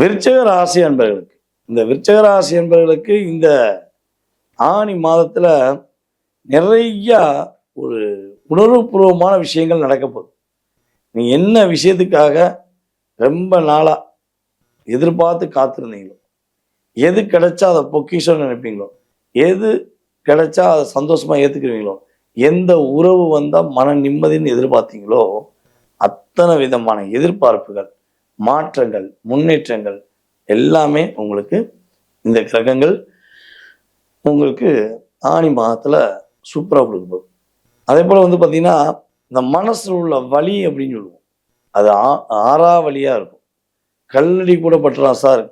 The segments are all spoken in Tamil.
விருச்சிக ராசி அன்பர்களுக்கு இந்த விருச்சிக ராசி அன்பர்களுக்கு இந்த ஆணி மாதத்துல நிறைய ஒரு உணர்வுபூர்வமான விஷயங்கள் நடக்க போகுது. நீ என்ன விஷயத்துக்காக ரொம்ப நாளா எதிர்பார்த்து காத்திருந்தீங்களோ, எது கிடைச்சா அதை பொக்கிஷம் நினைப்பீங்களோ, எது கிடைச்சா அதை சந்தோஷமா ஏத்துக்குவீங்களோ, எந்த உறவு வந்தா மன நிம்மதின்னு எதிர்பார்த்தீங்களோ, அத்தனை விதமான எதிர்பார்ப்புகள், மாற்றங்கள், முன்னேற்றங்கள் எல்லாமே உங்களுக்கு இந்த கிரகங்கள் உங்களுக்கு ஆணி மாதத்துல சூப்பரா கொடுக்க போகுது. அதே போல பார்த்தீங்கன்னா, இந்த மனசுல உள்ள வலி அப்படின்னு சொல்லுவோம், அது ஆறா வழியா இருக்கும். கல்லடி கூட பற்றலாம் சார்,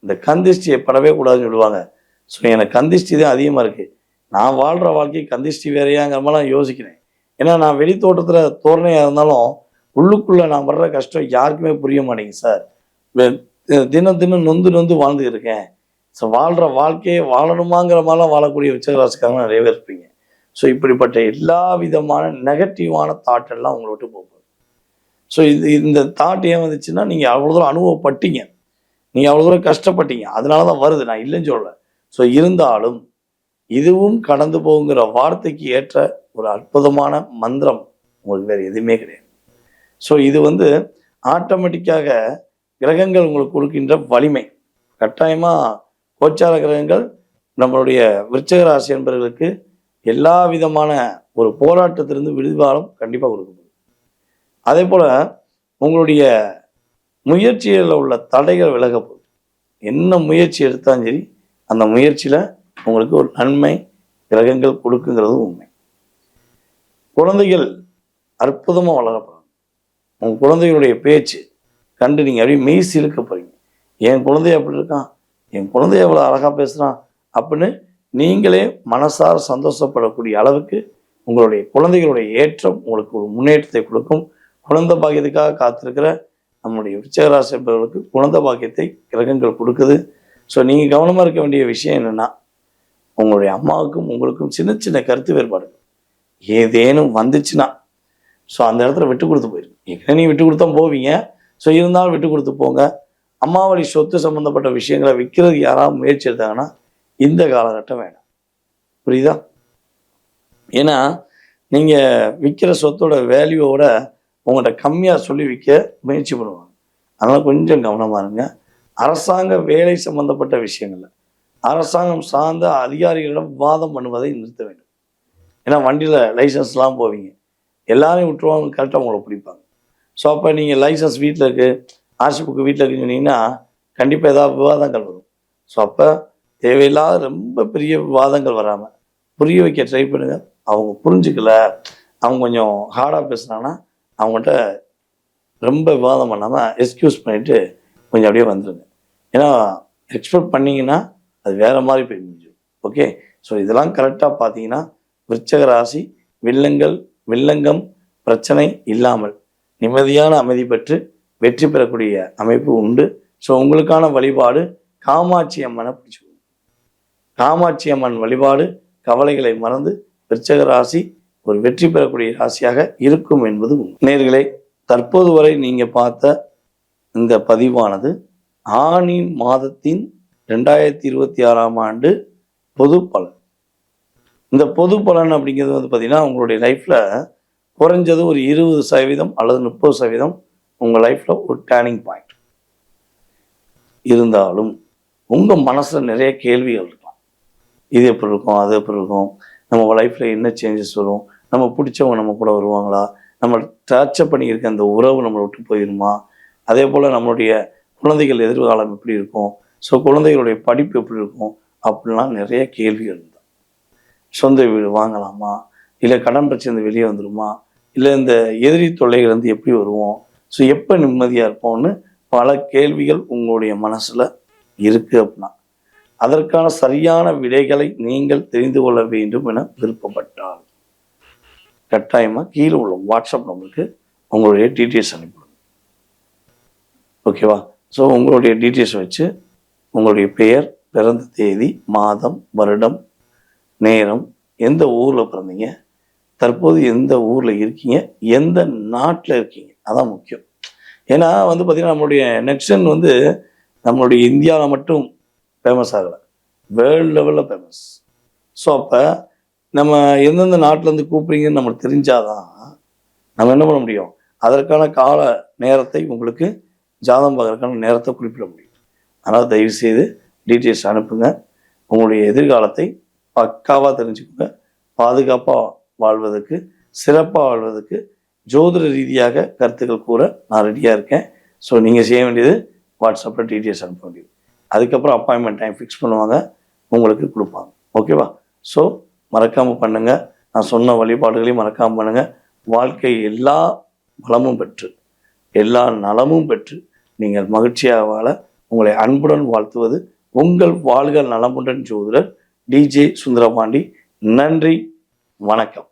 இந்த கந்திஷ்டியை படவே கூடாதுன்னு சொல்லுவாங்க. ஸோ எனக்கு கந்திஷ்டி தான் அதிகமாக இருக்குது. நான் வாழ்கிற வாழ்க்கை கந்திஷ்டி வேறையாங்கிற மாதிரிலாம் யோசிக்கிறேன். ஏன்னா நான் வெளி தோட்டத்தில் தோரணையாக இருந்தாலும் உள்ளுக்குள்ளே நான் வர்ற கஷ்டம் யாருக்குமே புரிய மாட்டேங்குது சார். தினம் தினம் நொந்து நொந்து வாழ்ந்து இருக்கேன். ஸோ வாழ்கிற வாழ்க்கையை வாழணுமாங்கிற மாதிரிலாம் வாழக்கூடிய உச்சராசிக்காரங்க நிறைய பேர் இருப்பீங்க. ஸோ இப்படிப்பட்ட எல்லா விதமான நெகட்டிவான தாட் எல்லாம் உங்களை விட்டு போகும். ஸோ இந்த தாட் ஏன் வந்துச்சுன்னா, நீங்கள் அவ்வளோ தூரம் அனுபவப்பட்டீங்க, நீங்கள் அவ்வளோ தூரம் கஷ்டப்பட்டீங்க, அதனால தான் வருது. நான் இல்லைன்னு சொல்லலை. ஸோ இருந்தாலும் இதுவும் கடந்து போகுங்கிற வார்த்தைக்கு ஏற்ற ஒரு அற்புதமான மந்திரம் உங்களுக்கு வேறு எதுவுமே கிடையாது. ஸோ இது ஆட்டோமேட்டிக்காக கிரகங்கள் உங்களுக்கு கொடுக்கின்ற வலிமை. கட்டாயமாக கோச்சார கிரகங்கள் நம்மளுடைய விருச்சிக ராசி என்பவர்களுக்கு எல்லா விதமான ஒரு போராட்டத்திலிருந்து விடுதலும் கண்டிப்பாக கொடுக்கும். அதே போல் உங்களுடைய முயற்சிகளில் உள்ள தடைகள் விலக போகுது. என்ன முயற்சி எடுத்தாலும் சரி, அந்த முயற்சியில் உங்களுக்கு ஒரு நன்மை கிரகங்கள் கொடுக்குங்கிறது உண்மை. குழந்தைகள் அற்புதமாக வளரப்படும். உங்கள் குழந்தைகளுடைய பேச்சு கண்டு நீங்கள் அப்படியே மெய் சிலுக்க போறீங்க. என் குழந்தைய அப்படி இருக்கான், என் குழந்தைய எவ்வளோ அழகாக பேசுகிறான் அப்படின்னு நீங்களே மனசார சந்தோஷப்படக்கூடிய அளவுக்கு உங்களுடைய குழந்தைகளுடைய ஏற்றம் உங்களுக்கு ஒரு முன்னேற்றத்தை கொடுக்கும். குழந்தை பாக்கியத்துக்காக காத்திருக்கிற நம்முடைய விருச்சிக ராசி என்பவர்களுக்கு குழந்தை பாக்கியத்தை கிரகங்கள் கொடுக்குது. ஸோ நீங்கள் கவனமாக இருக்க வேண்டிய விஷயம் என்னென்னா, உங்களுடைய அம்மாவுக்கும் உங்களுக்கும் சின்ன சின்ன கருத்து வேறுபாடுகள் ஏதேனும் வந்துச்சுன்னா, ஸோ அந்த இடத்துல விட்டு கொடுத்து போயிருக்கு. ஏற்கனவே நீங்கள் விட்டு கொடுத்தா போவீங்க. ஸோ இருந்தாலும் விட்டு கொடுத்து போங்க. அம்மாவளி சொத்து சம்மந்தப்பட்ட விஷயங்களை விற்கிறது யாராவது முயற்சி எடுத்தாங்கன்னா இந்த காலகட்டம் வேண்டாம். புரியுதா? ஏன்னா நீங்கள் விற்கிற சொத்தோட வேல்யூவோட உங்கள்கிட்ட கம்மியாக சொல்லி விற்க முயற்சி பண்ணுவாங்க. அதனால் கொஞ்சம் கவனமாக இருங்க. அரசாங்க வேலை சம்பந்தப்பட்ட விஷயங்களில் அரசாங்கம் சார்ந்த அதிகாரிகளிடம் வாதம் பண்ணுவதை நிறுத்த வேண்டும். ஏன்னா வண்டியில் லைசன்ஸ்லாம் போவீங்க, எல்லாரையும் விட்டுருவாங்க, கரெக்டாக உங்களை பிடிப்பாங்க. ஸோ அப்போ நீங்கள் லைசன்ஸ் வீட்டில் இருக்குது, ஆர்சி புக்கு வீட்டில் இருக்குன்னு சொன்னீங்கன்னா கண்டிப்பாக ஏதாவது விவாதங்கள் வரும். ஸோ அப்போ தேவையில்லாத ரொம்ப பெரிய விவாதங்கள் வராமல் புரிய வைக்க ட்ரை பண்ணுங்கள். அவங்க புரிஞ்சுக்கல, அவங்க கொஞ்சம் ஹார்டாக பேசுனாங்கன்னா அவங்கள்ட்ட ரொம்ப விவாதம் பண்ணாமல் எக்ஸ்கியூஸ் பண்ணிவிட்டு கொஞ்சம் அப்படியே வந்துடுங்க. ஏன்னா எக்ஸ்பெக்ட் பண்ணிங்கன்னா அது வேறு மாதிரி போய் முடிஞ்சிடும். ஓகே, ஸோ இதெல்லாம் கரெக்டாக பார்த்தீங்கன்னா விருச்சிக ராசி வில்லங்கம் பிரச்சனை இல்லாமல் நிம்மதியான அமைதி பெற்று வெற்றி பெறக்கூடிய அமைப்பு உண்டு. ஸோ உங்களுக்கான வழிபாடு காமாட்சி அம்மனை பிடிச்சிக்கணும். காமாட்சி அம்மன் வழிபாடு கவலைகளை மறந்து விருச்சிக ராசி ஒரு வெற்றி பெறக்கூடிய ராசியாக இருக்கும் என்பது நேயர்களே. தற்போது வரை நீங்கள் பார்த்த இந்த பதிவானது ஆணி மாதத்தின் 2026ஆம் ஆண்டு பொது பலன். இந்த பொது பலன் அப்படிங்கிறது பார்த்தீங்கன்னா உங்களுடைய லைஃப்பில் குறைஞ்சது ஒரு 20% அல்லது 30% உங்கள் லைஃப்பில் ஒரு டேர்னிங் பாயிண்ட் இருந்தாலும் உங்கள் மனசில் நிறைய கேள்விகள் இருக்கலாம். இது எப்படி இருக்கும், அது எப்படி இருக்கும், நம்ம லைஃப்பில் என்ன சேஞ்சஸ் வரும், நம்ம பிடிச்சவங்க நம்ம கூட வருவாங்களா, நம்ம டார்ச்சர் பண்ணியிருக்க அந்த உறவு நம்மளை விட்டு போயிடுமா, அதே போல் நம்மளுடைய குழந்தைகள் எதிர்காலம் எப்படி இருக்கும், ஸோ குழந்தைகளுடைய படிப்பு எப்படி இருக்கும், அப்படிலாம் நிறைய கேள்விகள் இருந்தால் சொந்த வீடு வாங்கலாமா, இல்லை கடன் பிரச்சனை வெளியே வந்துடுமா, இல்லை இந்த எதிரி தொல்லைகள் எப்படி வருவோம், ஸோ எப்போ நிம்மதியாக இருப்போம்னு பல கேள்விகள் உங்களுடைய மனசில் இருக்குது. அப்படின்னா அதற்கான சரியான விடைகளை நீங்கள் தெரிந்து கொள்ள வேண்டும் என விருப்பப்பட்டால் கட்டாயமாக கீழே உள்ள வாட்ஸ்அப் நம்பருக்கு உங்களுடைய டீட்டெயில்ஸ் அனுப்பிவிடுங்க. ஓகேவா? ஸோ உங்களுடைய டீட்டெயில்ஸ் வச்சு உங்களுடைய பெயர், பிறந்த தேதி, மாதம், வருடம், நேரம், எந்த ஊரில் பிறந்தீங்க, தற்போது எந்த ஊரில் இருக்கீங்க, எந்த நாட்டில் இருக்கீங்க, அதான் முக்கியம். ஏன்னா வந்து பார்த்திங்கன்னா நம்மளுடைய நெக்ஷன் வந்து நம்மளுடைய இந்தியாவில் மட்டும் ஃபேமஸ் ஆகலை, வேர்ல்டு லெவலில் ஃபேமஸ். ஸோ அப்போ நம்ம எந்தெந்த நாட்டிலேருந்து கூப்பிட்றீங்கன்னு நம்மளுக்கு தெரிஞ்சாதான் நம்ம என்ன பண்ண முடியும், அதற்கான கால நேரத்தை உங்களுக்கு ஜாதகம் பார்க்கறதுக்கான நேரத்தை குறிப்பிட முடியும். அதனால் தயவுசெய்து டீட்டெயில்ஸ் அனுப்புங்க. உங்களுடைய எதிர்காலத்தை பக்காவாக தெரிஞ்சுக்கோங்க. பாதுகாப்பாக வாழ்வதற்கு, சிறப்பாக வாழ்வதற்கு ஜோதிட ரீதியாக கருத்துக்கள் கூற நான் ரெடியாக இருக்கேன். ஸோ நீங்கள் செய்ய வேண்டியது வாட்ஸ்அப்பில் டீட்டெயில்ஸ் அனுப்ப வேண்டியது. அதுக்கப்புறம் அப்பாயின்மெண்ட் டைம் ஃபிக்ஸ் பண்ணுவாங்க, உங்களுக்கு கொடுப்பாங்க. ஓகேவா? ஸோ மறக்காமல் பண்ணுங்கள். நான் சொன்ன வழிபாடுகளையும் மறக்காமல் பண்ணுங்கள். வாழ்க்கை எல்லா வளமும் பெற்று, எல்லா நலமும் பெற்று நீங்கள் மகிழ்ச்சியாக வாழ உங்களை அன்புடன் வாழ்த்துவது உங்கள் வாழ்க நலமுடன் ஜோதிடர் DJ சுந்தரபாண்டி. நன்றி, வணக்கம்.